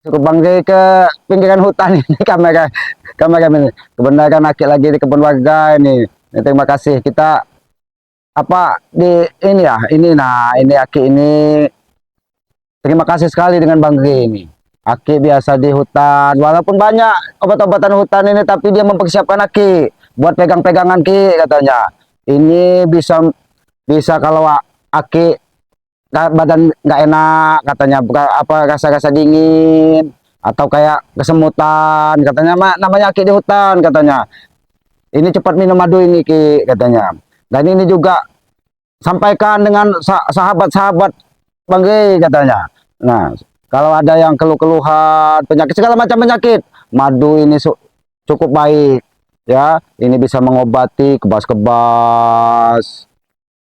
Cukup banggai ke pinggiran hutan ini kamera ini. Kebenaran Aki lagi di kebun warga ini. Terima kasih kita apa di ini ya ini nah ini Aki ini terima kasih sekali dengan Bang G ini. Aki biasa di hutan walaupun banyak obat-obatan hutan ini tapi dia mempersiapkan Aki buat pegang-pegangan Ki katanya. Ini bisa bisa kalau Aki badan nggak enak katanya apa rasa-rasa dingin atau kayak kesemutan katanya namanya Ki di hutan katanya ini cepat minum madu ini Ki katanya dan ini juga sampaikan dengan sahabat-sahabat Bang Gey katanya. Nah kalau ada yang keluh-keluhan penyakit segala macam penyakit madu ini cukup baik ya, ini bisa mengobati kebas-kebas,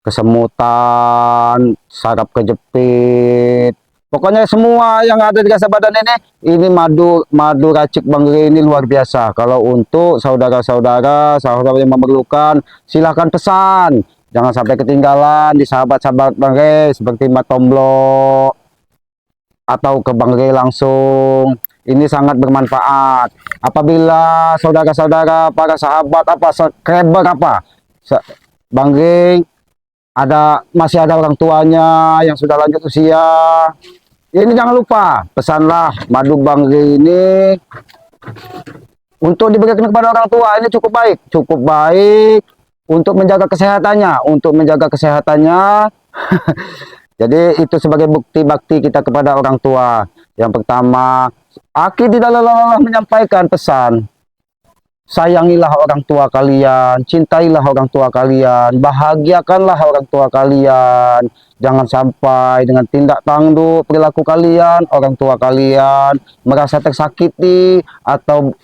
kesemutan, saraf kejepit, pokoknya semua yang ada di rasa badan ini madu madu racik Bang Gey ini luar biasa. Kalau untuk saudara-saudara yang memerlukan silahkan pesan, jangan sampai ketinggalan di sahabat-sahabat Bang Gey seperti Mbak Tomblo atau ke Bang Gey langsung. Ini sangat bermanfaat apabila saudara-saudara para sahabat apa subscriber apa Bang Gey masih ada orang tuanya yang sudah lanjut usia, ya ini jangan lupa pesanlah madu Bang Gey ini untuk diberikan kepada orang tua. Ini cukup baik untuk menjaga kesehatannya jadi itu sebagai bukti bakti kita kepada orang tua. Yang pertama, Aki tidak lelah-lelah menyampaikan pesan, sayangilah orang tua kalian, cintailah orang tua kalian, bahagiakanlah orang tua kalian. Jangan sampai dengan tindak tanduk perilaku kalian, orang tua kalian merasa tersakiti atau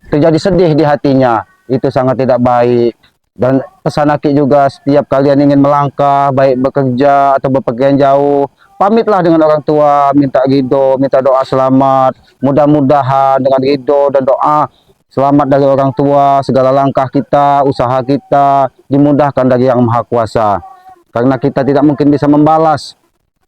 terjadi sedih di hatinya. Itu sangat tidak baik. Dan pesan Aki juga, setiap kalian ingin melangkah, baik bekerja atau bepergian jauh, pamitlah dengan orang tua, minta ridho, minta doa selamat. Mudah-mudahan dengan ridho dan doa selamat dari orang tua, segala langkah kita, usaha kita dimudahkan dari Yang Maha Kuasa. Karena kita tidak mungkin bisa membalas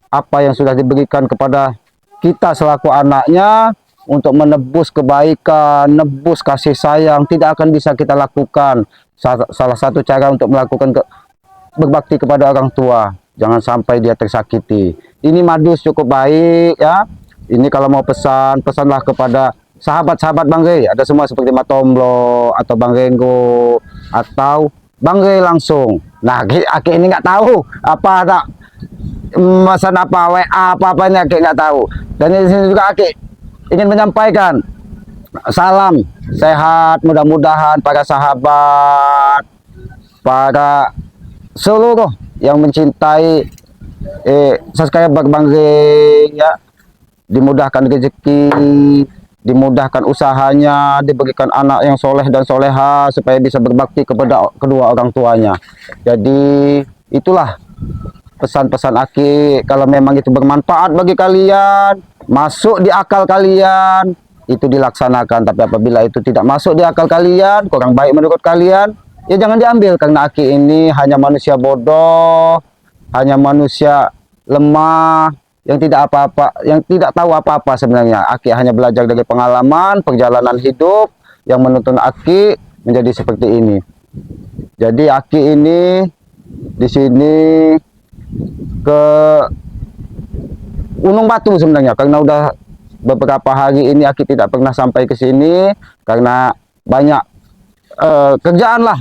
apa yang sudah diberikan kepada kita selaku anaknya. Untuk menebus kebaikan, nebus kasih sayang, tidak akan bisa kita lakukan. Salah satu cara untuk melakukan berbakti kepada orang tua, jangan sampai dia tersakiti. Ini madu cukup baik ya. Ini kalau mau pesanlah kepada sahabat-sahabat Bang Gey, ada semua seperti Matomblo atau Bang Renggo atau Bang Gey langsung. Nah, Aki ini nggak tahu apa ada pesan apa WA apa ini Aki nggak tahu. Dan di sini juga Aki ingin menyampaikan salam sehat, mudah-mudahan para sahabat, para seluruh yang mencintai subscriber Bang Gey ya, dimudahkan rezeki, dimudahkan usahanya, diberikan anak yang soleh dan soleha supaya bisa berbakti kepada kedua orang tuanya. Jadi itulah pesan-pesan Aki. Kalau memang itu bermanfaat bagi kalian, masuk di akal kalian, itu dilaksanakan. Tapi apabila itu tidak masuk di akal kalian, kurang baik menurut kalian, ya jangan diambil. Karena Aki ini hanya manusia bodoh, hanya manusia lemah yang tidak tahu apa-apa sebenarnya. Aki hanya belajar dari pengalaman perjalanan hidup yang menuntun Aki menjadi seperti ini. Jadi Aki ini di sini ke Gunung Batu sebenarnya, karena udah beberapa hari ini Aki tidak pernah sampai ke sini karena banyak kerjaan lah.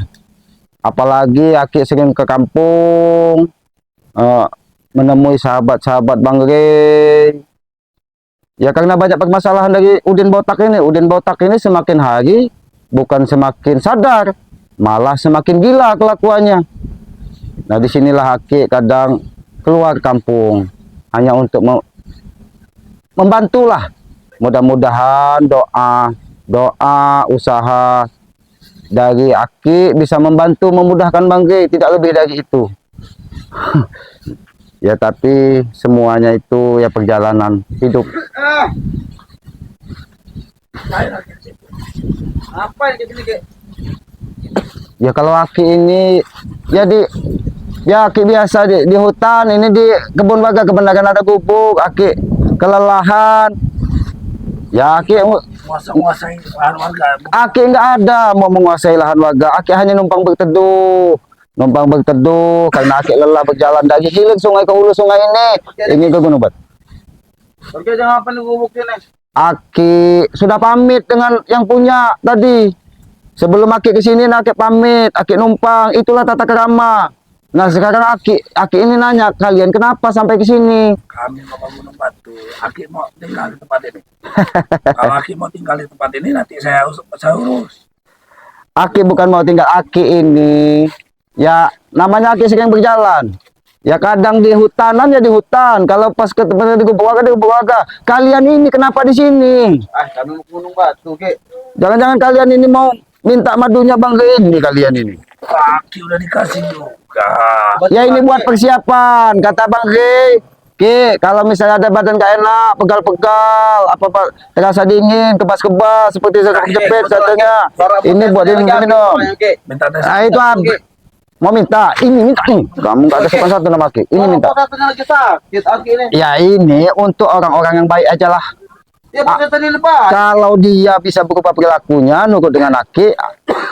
Apalagi Aki sering ke kampung menemui sahabat-sahabat Bang Gey. Ya karena banyak permasalahan dari Udin Botak ini. Udin Botak ini semakin hari bukan semakin sadar, malah semakin gila kelakuannya. Nah disinilah Aki kadang keluar kampung hanya untuk membantulah. Mudah-mudahan doa usaha dari Aki bisa membantu memudahkan Bang Gey, tidak lebih dari itu. Ya tapi semuanya itu ya perjalanan hidup. Ya kalau Aki ini ya Aki biasa di hutan, ini di kebun warga kebenaran ada gubuk. Aki kelelahan Ya Aki, Menguasai lahan warga. Aki nggak ada mau menguasai lahan warga. Aki hanya numpang berteduh. Numpang berteduh karena Aki lelah berjalan dari hilir sungai ke hulu sungai ini. Ini ke Gunung Bat. Oke, jangan apa nih gubuk ini. Aki sudah pamit dengan yang punya tadi. Sebelum Aki ke sini, Aki pamit, Aki numpang. Itulah tata kerama. Nah sekarang Aki ini nanya, kalian kenapa sampai ke sini? Kami mau Gunung Batu. Aki mau tinggal di tempat ini. Kalau Aki mau tinggal di tempat ini, nanti saya urus. Aki bukan mau tinggal, Aki ini ya namanya Aki sering berjalan. Ya kadang di hutanan ya di hutan. Kalau pas ke tempat di Gubuk Warga. Kalian ini kenapa di sini? Kami mau Gunung Batu, Ki. Jangan-jangan kalian ini mau minta madunya Bang ini kalian ini. Aki udah dikasih juga. Ya ini buat persiapan, kata Bang Ki, kalau misalnya ada badan gak enak, pegal-pegal, apa terasa dingin, kebas-kebas, seperti saya kejepit katanya. Ini buat minum. Minta tes. Nah itu mau minta, ini minta nih. Kamu gak ada sopan satu nama Ki, ini minta. Lagi sakit, Aki ini. Ya ini untuk orang-orang yang baik aja lah. Ya pakai ini Pak. Kalau dia bisa berubah perilakunya, nurut dengan Aki,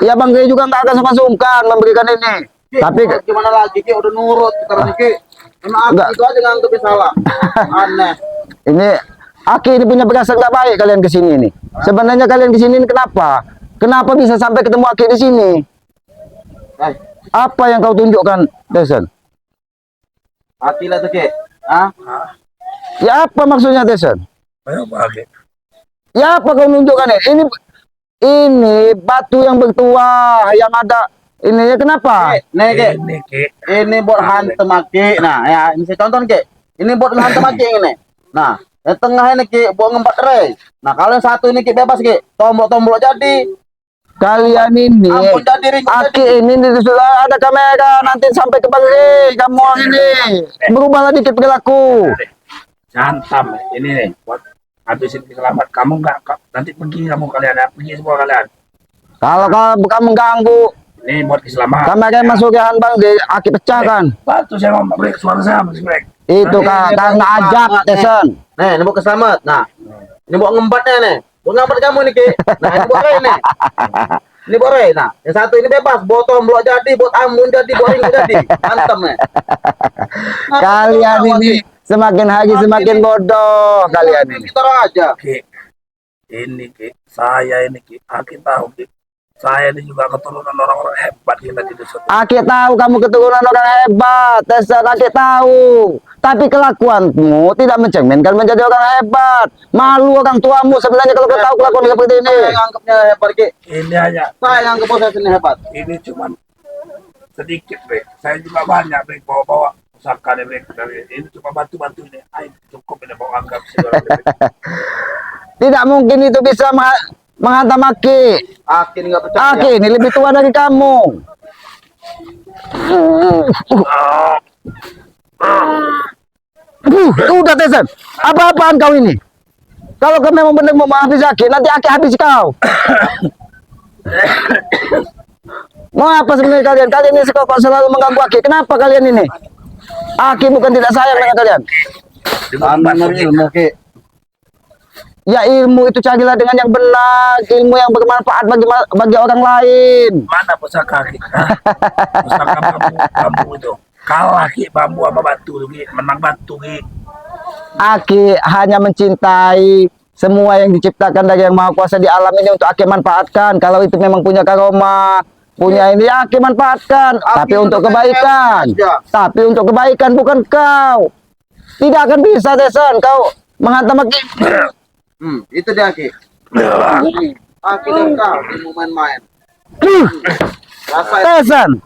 ya Bang Ki juga nggak akan sungkan memberikan ini. Tapi gimana lagi, Ki? Udah nurut sekarang, Ki. Karena Aki itu aja nganggep salah. Aneh. Ini Aki ini punya perasaan nggak baik kalian kesini ini. Sebenarnya kalian kesini ini kenapa? Kenapa bisa sampai ketemu Aki di sini? Apa yang kau tunjukkan, Tyson? Aki lah tuh, Ki. Hah? Ya apa maksudnya, Tyson? Ayo, Aki. Ya apa kau tunjukkan ini? Ini batu yang bertuah yang ada. Ini ya kenapa? Nih, Ki. Ini buat hantem Aki. Nah, ya ini saya contoh, Ki. Ini buat hantem Aki ini. Nah, yang tengah ini, Ki, buat ngembat ray. Nah, kalau yang satu ini, Ki, bebas, Ki. Tombol-tombol jadi. Kalian ini, Ampun, jadi, Aki ini sudah ada kamera nanti sampai ke Bang Rey. Kamu ini berubahlah dikit perilaku. Santam ini nih buat habisin selamat. Kamu nggak nanti pergi kamu kalian ya, pergi semua kalian. Kalau kamu mengganggu, Ini buat keselamatan. kamera masukan Bang Rey, Aki pecah kan. Batu saya mau break, suara saya masih break. Itu karena ajab, Tyson. Nih, ini buat keselamat. Nah, ini buat ngembatnya nih. Buat ngembat kamu nih, Ki. Nah, ini buat Ray nih. Ini buat Ray. Nah, yang satu ini bebas. Buat tombol jadi, buat amun jadi, buat ring jadi. Mantap nih. Kalian ini semakin hari semakin bodoh kalian ini. Kita aja. Ki. Ini, Ki. Saya ini, Ki. Aki tahu, Ki. Saya ini juga keturunan orang-orang hebat kita di dusun. Aki tahu kamu keturunan orang hebat, Tyson. Aki tahu. Tapi kelakuanmu tidak mencerminkan menjadi orang hebat. Malu orang tuamu sebenarnya kalau kau tahu kelakuan seperti ini. Saya anggapnya hebat, Ki. Ini hanya. Saya anggap saya ini hebat. Ini cuma sedikit, Bre. Saya juga banyak, Bre. Bawa-bawa pusaka nih, Bre. Ini cuma bantu-bantu ini. Ayo, cukup ini mau anggap seorang, Bre. Tidak mungkin itu bisa menghantam Aki. Aki nggak percaya. Aki ini lebih tua dari kamu. Udah Tyson, apa-apaan kau ini? Kalau kau memang benar mau habis Aki, nanti Aki habis kau. Mau apa sebenarnya kalian? Kalian ini kok selalu mengganggu Aki. Kenapa kalian ini? Aki bukan tidak sayang dengan kalian. Ya ilmu itu carilah dengan yang benar, ilmu yang bermanfaat bagi orang lain. Mana pusaka, Ki? Pusaka bambu itu. Kalah, Ki, bambu sama batu, Ki. Menang batu, Ki. Aki hanya mencintai semua yang diciptakan dari Yang Maha Kuasa di alam ini untuk Aki manfaatkan. Kalau itu memang punya karoma, punya ini Aki manfaatkan. Tapi untuk kebaikan. Tapi untuk kebaikan, bukan kau. Tidak akan bisa, Tyson. Kau menghantam Aki. Itu dia, Ki. Aki dan kau mau main-main. Tyson,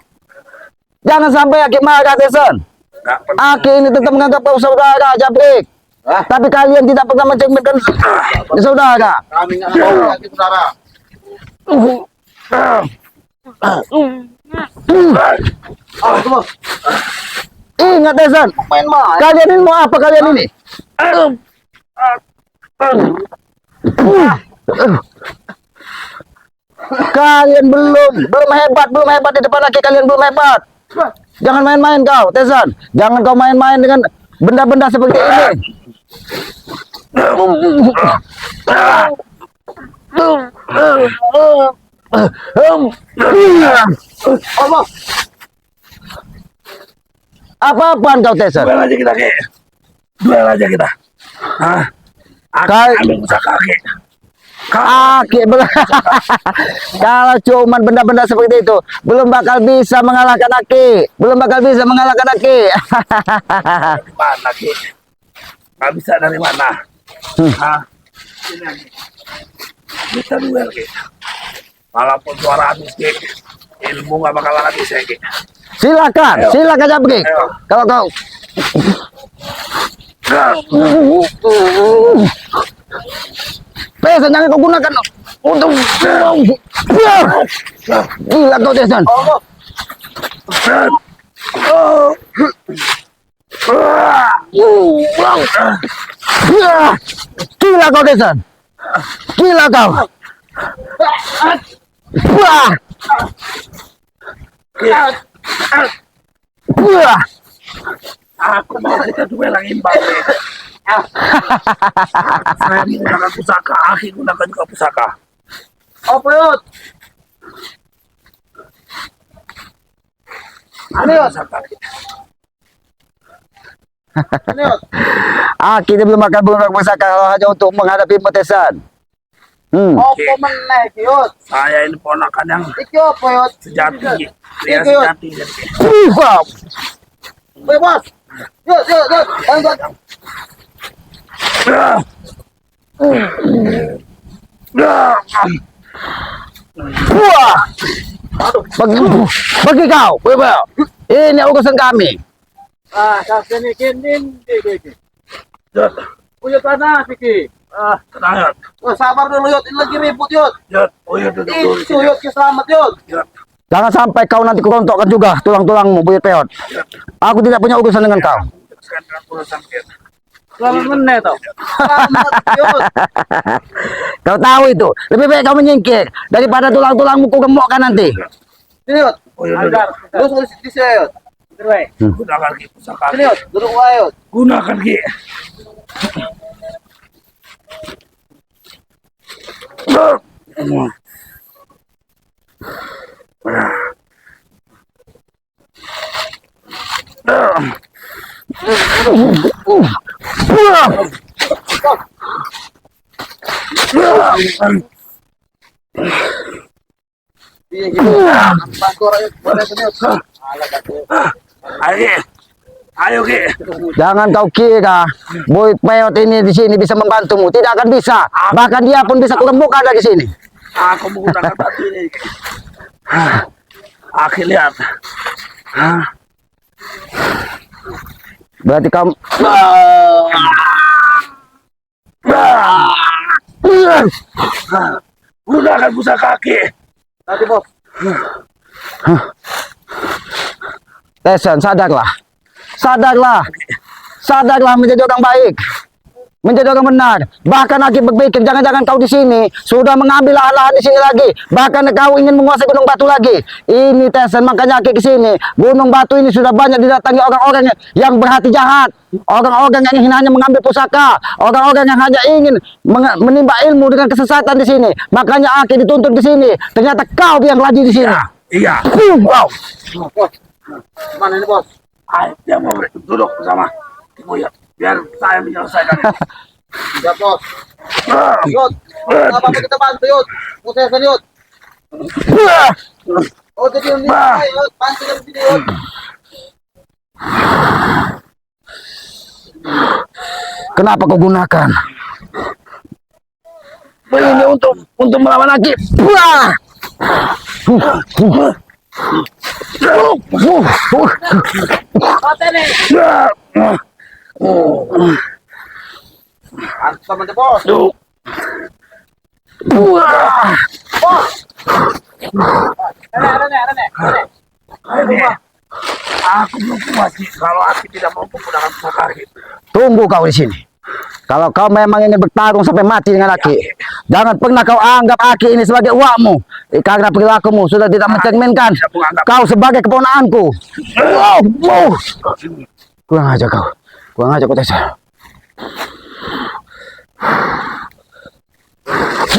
jangan sampai Aki marah, Tyson. Aki ini tetap menganggap kau saudara, Jabrik. Tapi kalian tidak pernah mencerminkan saudara. Kami nggak mau Aki saudara. Ingat, Tyson. Main-main. Kalian ini mau apa kalian ini? Kalian belum hebat di depan Aki. Kalian belum hebat. Jangan main-main kau, Tyson. Jangan kau main-main dengan benda-benda seperti ini. Allah, Apa-apaan kau Tesan? duel aja kita ke. Duel aja kita. Hah? Kau- Ambil pusaka ke. Aki kalau cuman benda-benda seperti itu belum bakal bisa mengalahkan Aki, belum bakal bisa mengalahkan Aki. Dari mana ke? Gak bisa dari mana? Hah? Ini aja. Kita duel ke. Walaupun suara habis ke. Ilmu gak bakalan habis ya ke. Silakan, Ayo. silakan aja pergi. Ayo. Kalau kau Tesan jangan kau gunakan untuk gila kau Tesan. Allah. Gila kau Tesan. Gila kau. Wah. Wah. Aku mau kita duel yang imbang nih. Saya menggunakan pusaka, Aki gunakan juga pusaka. Apa yut? Ada pusaka. Ini yut? Aki dia belum akan menggunakan pusaka kalau hanya untuk menghadapi Tesan. Apa meneh yut? Saya ini ponakan yang Iki apa yut? sejati, pria Iki, Yud. sejati. Wow. Weh bos. Yut. Bantuan. Wah. Bagi kau, Bebel. Ini urusan kami. Ah, sini kinin. Yud, Uyut panas iki. Ah, tenang Yud. oh, sabar dulu yut. Ini lagi ribut yut. Yud, oh Yud, duduk dulu. Itu yut selamat yut. Yud, Jangan sampai kau nanti kerontokkan juga tulang-tulangmu, buyut peot. Yud. Aku tidak punya urusan dengan kau. Sekarang urusan kita. Selamat meneh toh. Selamat yut. Kau tahu itu. Lebih baik kau menyingkir daripada tulang-tulangmu ku gemukkan nanti. Sini yut. Oh Yud, Agar. duduk. Lu di sini yut. Terus. Gunakan ki pusaka. Sini yut. Duduk wae yut. Gunakan ki. Iya gitu. Bantu rakyat. Boleh sini yut. Alah kata. Ayo ki. Ayo ki. Jangan kau kira buyut peot ini di sini bisa membantumu. Tidak akan bisa. Bahkan dia pun bisa kurembukan dari sini. Aku menggunakan batu ini. Aki lihat. Berarti kamu Gunakan pusaka Aki. Nanti bos. Tesan, sadarlah. Sadarlah. Sadarlah menjadi orang baik. Menjadi orang benar. Bahkan Aki berpikir jangan-jangan kau di sini sudah mengambil lahan-lahan di sini lagi. Bahkan kau ingin menguasai Gunung Batu lagi. Ini Tesan, makanya Aki ke sini. Gunung Batu ini sudah banyak didatangi orang-orang yang berhati jahat. Orang-orang yang ingin hanya mengambil pusaka. Orang-orang yang hanya ingin menimba ilmu dengan kesesatan di sini. Makanya Aki dituntut ke sini. Ternyata kau yang lagi di sini. Iya. Wow. Bos. Mana ini bos? Ayo, dia mau duduk bersama Ibu Yud. Biar saya menyelesaikan ini. Ya bos. Yut. Apa kita bantu yut? Museh sini yut. Oh jadi ini yut. Bantu dari sini yut. Kenapa kau gunakan? Ini untuk melawan Aki. Wah! Mati nih. Antum sama bos. Wah! Ada nih. Ini, aku belum puas sih kalau Aki tidak mau menggunakan pusaka Aki. Tunggu kau di sini. Kalau kau memang ingin bertarung sampai mati dengan Aki, jangan pernah kau anggap Aki ini sebagai uakmu. Karena perilakumu sudah tidak mencerminkan kau sebagai keponakanku. Kurang aja kau. Kurang aja kau Tesan.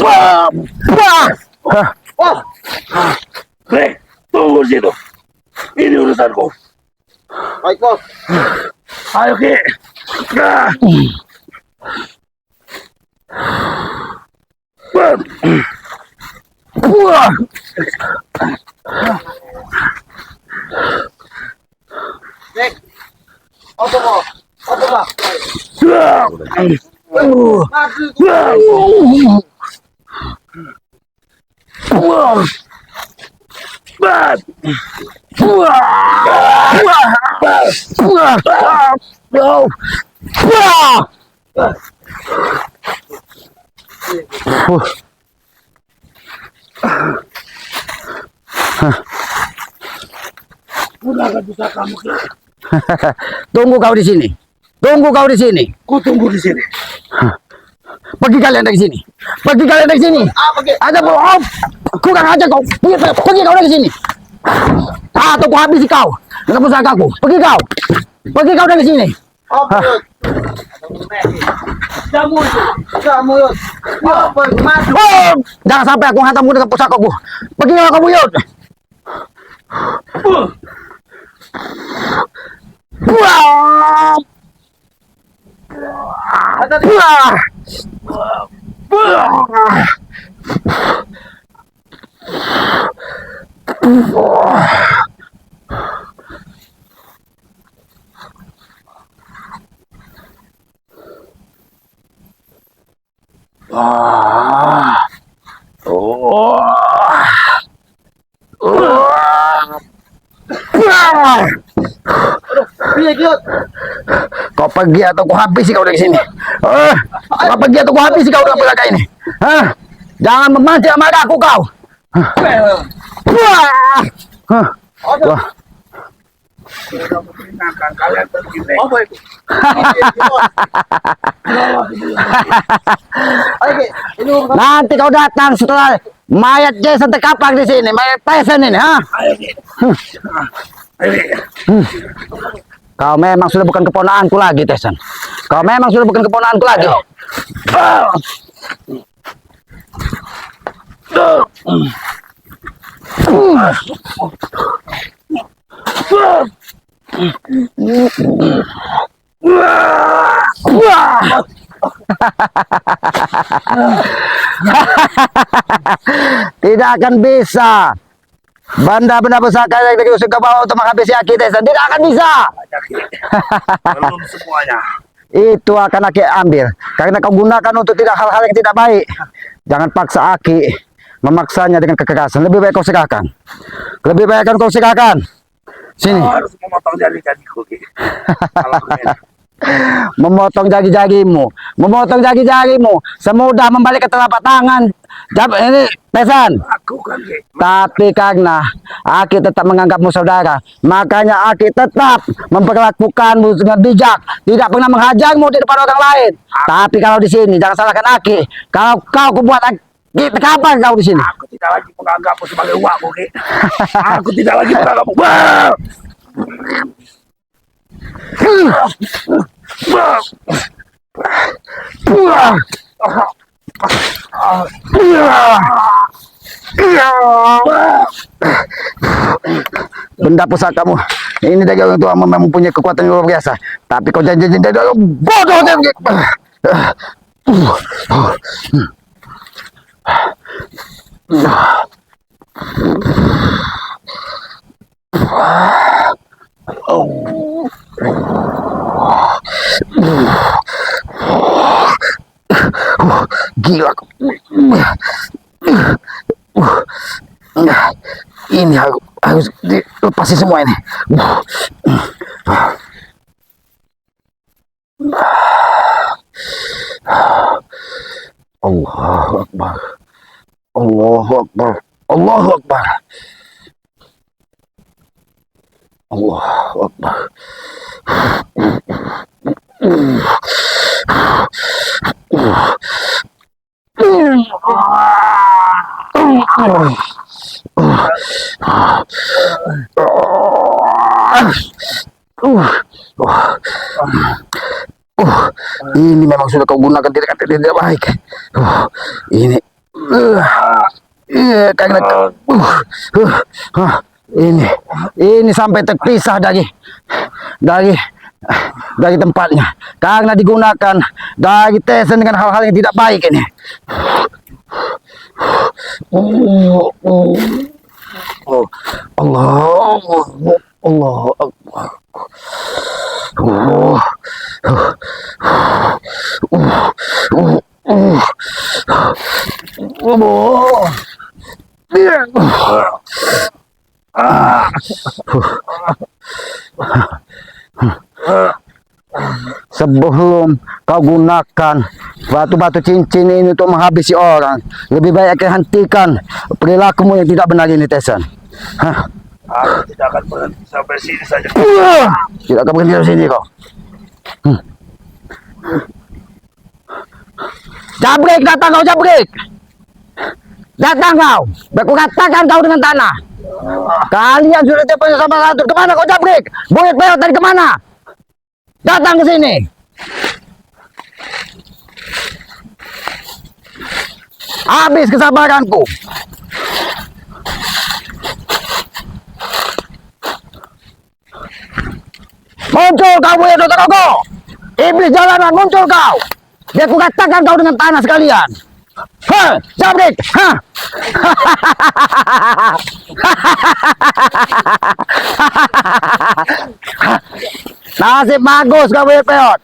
Wah, wah. Hah. Bos. Rek, tunggu di situ. Ini urusanku. Baik, bos. Ayo, Ki. Nah. Bang. Wah. Nek. Apa, bos? Apa, bos? Bang. Maju. Bang. Wah. Bang. Wah. Wah. Wah. Wah. Udah gak bisa kamu, Ki. Tunggu kau di sini. Tunggu kau di sini. Ku tunggu di sini. Pergi kalian dari sini. Pergi kalian dari sini. Apa, Ki? Ada bohong. Kurang aja kau. Pergi kau dari sini. Atau ku habisi kau. Dengan pusakaku. Pergi kau. Pergi kau dari sini. Apa, Yud? Jamu itu. Kamu, Yud. Apa, maju. Oh, jangan sampai aku hantammu dengan pusakaku. Pergi kau kamu Yud. Wah. Ada di Wah. piye, Yud? Kau pergi atau kau habisi kau dari sini. Kau pergi atau kau habisi kau dengan pusaka ini. Hah? Jangan memancing amarahku kau. Wah. Hah. Wah. Sudah kuperingatkan kalian pergi, Rek. Apa itu? Ayo, Ki. Ini urusan. Nanti kau datang setelah mayat Jason terkapar di sini, mayat Tyson ini, ha? Ayo, Ki. Ayo, Ki. Kau memang sudah bukan keponakanku lagi, Tyson. Kau memang sudah bukan keponakanku lagi. Wah. Tidak akan bisa. Benda-benda pusaka yang diusung ke bawah untuk menghabisi Aki Tyson. Tidak akan bisa. Ayo, Ki. Belum semuanya. Itu akan Aki ambil. Karena kau gunakan untuk tidak hal-hal yang tidak baik. Jangan paksa Aki. Memaksanya dengan kekerasan. Lebih baik kau serahkan. Lebih baik kau serahkan. Sini. Kau harus memotong jari-jariku, Ki. Alamin. Memotong jari-jarimu. Memotong jari-jarimu. Semudah membalik ke telapak tangan. Ini, Tyson. Aku kan, Ki. Tapi karena Aki tetap menganggapmu saudara, makanya Aki tetap memperlakukanmu dengan bijak, tidak pernah menghajarmu di depan orang lain. Tapi kalau di sini jangan salahkan Aki. Kalau kau kubuat Aki, kapan kau di sini? Aku tidak lagi menganggapmu sebagai uakmu, Ki. Aku tidak lagi menganggapmu. Wah! Wah! Wah. Benda pusakamu ini dari orang tua memang mempunyai kekuatan yang luar biasa. Tapi kau janji-janji dari orang bodoh. Gila. Ini harus dilepasi semua ini. Allahu Akbar. Allahu Akbar. Allahu Akbar. Allahu Akbar. Ini memang sudah kau gunakan tidak baik. Ini. Iya, karena ini sampai terpisah dari tempatnya karena digunakan dari Tyson dengan hal-hal yang tidak baik ini. Allah Akbar. Sebelum kau gunakan batu-batu cincin ini untuk menghabisi orang, lebih baik kau hentikan perilakumu yang tidak benar ini, Tyson. Aku tidak akan berhenti sampai sini saja. Tidak akan berhenti dari sini kau. Jabrik, datang kau, Jabrik. Datang kau. Aku katakan kau dengan tanah. Kalian sudah tipe sama satu. Kemana kau, Jabrik? Buyut Peot tadi kemana? Datang ke sini. Habis kesabaranku. Muncul kau, Buyut Dotorogo. Iblis jalanan, muncul kau. Biar ku katakan kau dengan tanah sekalian. Hah, Jabrik. Hah. Nasib bagus kau, Buyut Peot.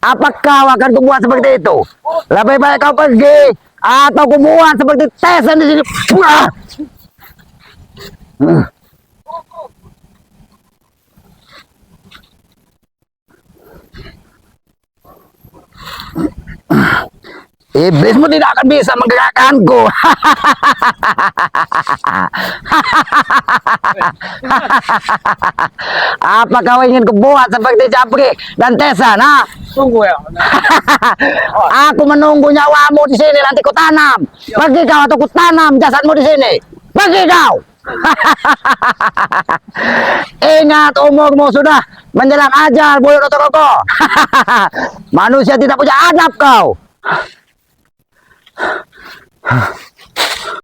Apa kau akan kubuat seperti itu? Lebih baik kau pergi atau kubuat seperti Tyson di sini. Iblismu tidak akan bisa menggerakkanku. Apa kau ingin kubuat seperti Jabrik dan Tyson? Tunggu ya. Aku menunggu nyawamu di sini, nanti ku tanam. Pergi kau atau ku tanam jasadmu di sini. Pergi kau. Ingat, umurmu sudah menjelang ajal, Buyut Dotorogo. Manusia tidak punya adab kau.